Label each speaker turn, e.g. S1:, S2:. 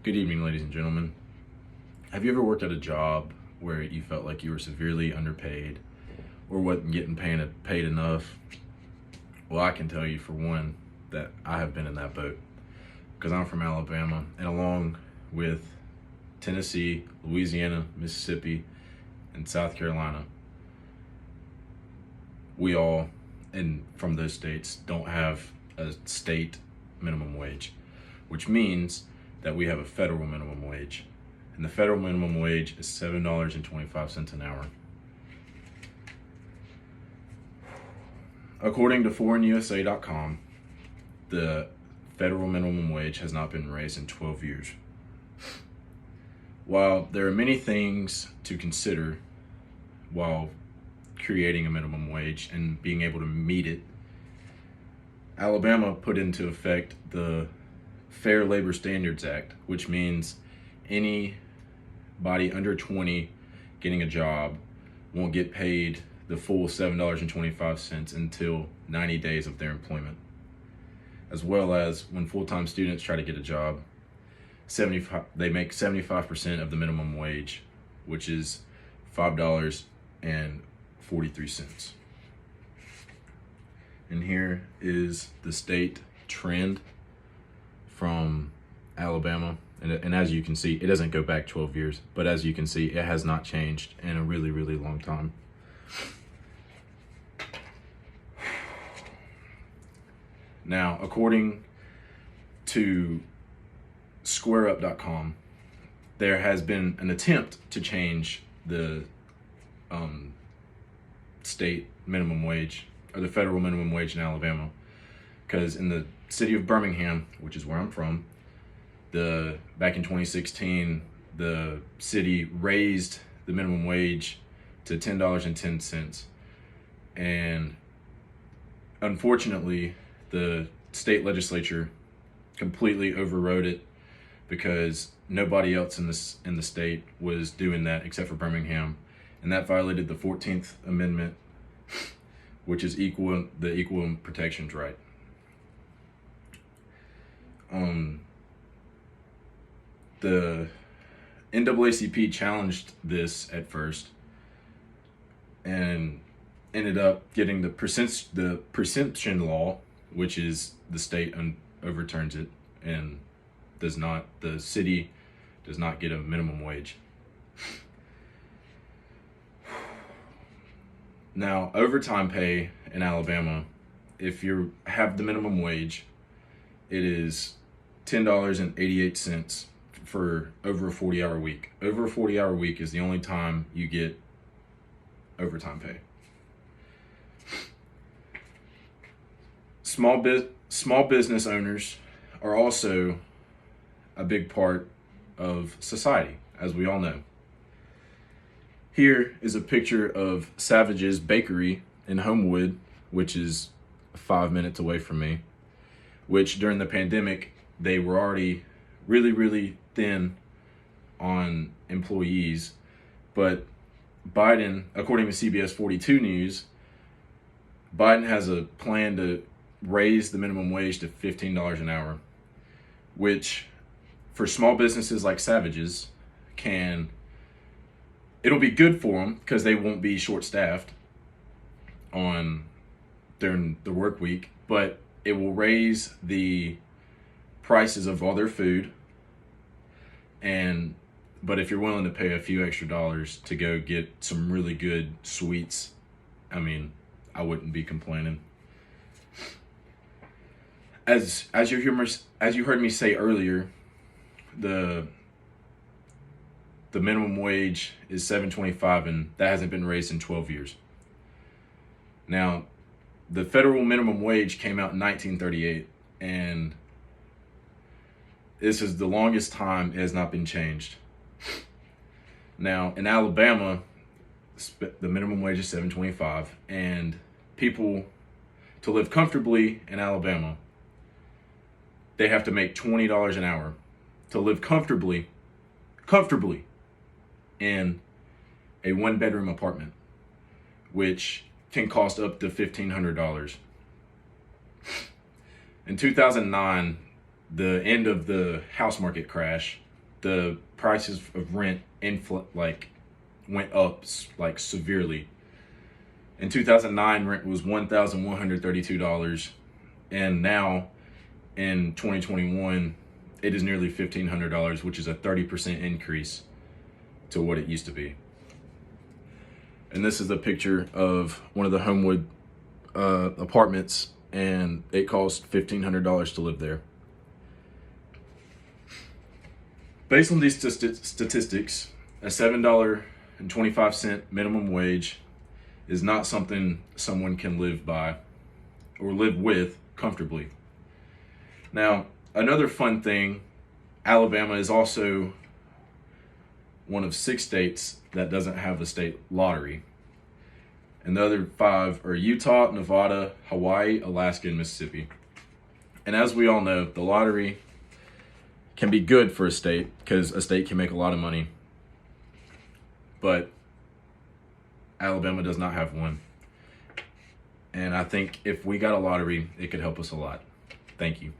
S1: Good evening, ladies and gentlemen. Have you ever worked at a job where you felt like you were severely underpaid or wasn't getting paid enough? Well, I can tell you for one that I have been in that boat because I'm from Alabama, and along with Tennessee, Louisiana, Mississippi, and South Carolina, we all, and from those states, don't have a state minimum wage, which means that we have a federal minimum wage. And the federal minimum wage is $7.25 an hour. According to foreignUSA.com, the federal minimum wage has not been raised in 12 years. While there are many things to consider while creating a minimum wage and being able to meet it, Alabama put into effect the Fair Labor Standards Act, which means anybody under 20 getting a job won't get paid the full $7.25 until 90 days of their employment. As well as when full-time students try to get a job, they make 75% of the minimum wage, which is $5.43. And here is the state trend from Alabama. And as you can see, it doesn't go back 12 years, but as you can see, it has not changed in a really, really long time. Now, according to SquareUp.com, there has been an attempt to change the state minimum wage or the federal minimum wage in Alabama, because in the city of Birmingham, which is where I'm from, back in 2016, the city raised the minimum wage to $10.10, and unfortunately, the state legislature completely overrode it because nobody else in the state was doing that except for Birmingham, and that violated the 14th Amendment, which is the equal protections right. The NAACP challenged this at first and ended up getting the presumption law, which is the state overturns it and the city does not get a minimum wage. Now, overtime pay in Alabama, if you have the minimum wage, it is $10.88 for over a 40-hour week. Over a 40-hour week is the only time you get overtime pay. Small business owners are also a big part of society, as we all know. Here is a picture of Savage's Bakery in Homewood, which is 5 minutes away from me, which during the pandemic, they were already really, really thin on employees. But Biden, according to CBS 42 News, Biden has a plan to raise the minimum wage to $15 an hour, which for small businesses like Savage's it'll be good for them because they won't be short-staffed during the work week, but it will raise the prices of all their food. But if you're willing to pay a few extra dollars to go get some really good sweets, I mean, I wouldn't be complaining. As you heard me say earlier, the minimum wage is $7.25, and that hasn't been raised in 12 years. Now, the federal minimum wage came out in 1938, and this is the longest time it has not been changed. Now, in Alabama, the minimum wage is $7.25, and people, to live comfortably in Alabama, they have to make $20 an hour to live comfortably in a one-bedroom apartment, which can cost up to $1,500. In 2009, the end of the house market crash, the prices of rent went up like severely. In 2009, rent was $1,132, and now in 2021, it is nearly $1,500, which is a 30% increase to what it used to be. And this is a picture of one of the Homewood apartments, and it cost $1,500 to live there. Based on these statistics, a $7.25 minimum wage is not something someone can live by or live with comfortably. Now, another fun thing, Alabama is also one of 6 states that doesn't have a state lottery. And the other 5 are Utah, Nevada, Hawaii, Alaska, and Mississippi. And as we all know, the lottery can be good for a state because a state can make a lot of money. But Alabama does not have one. And I think if we got a lottery, it could help us a lot. Thank you.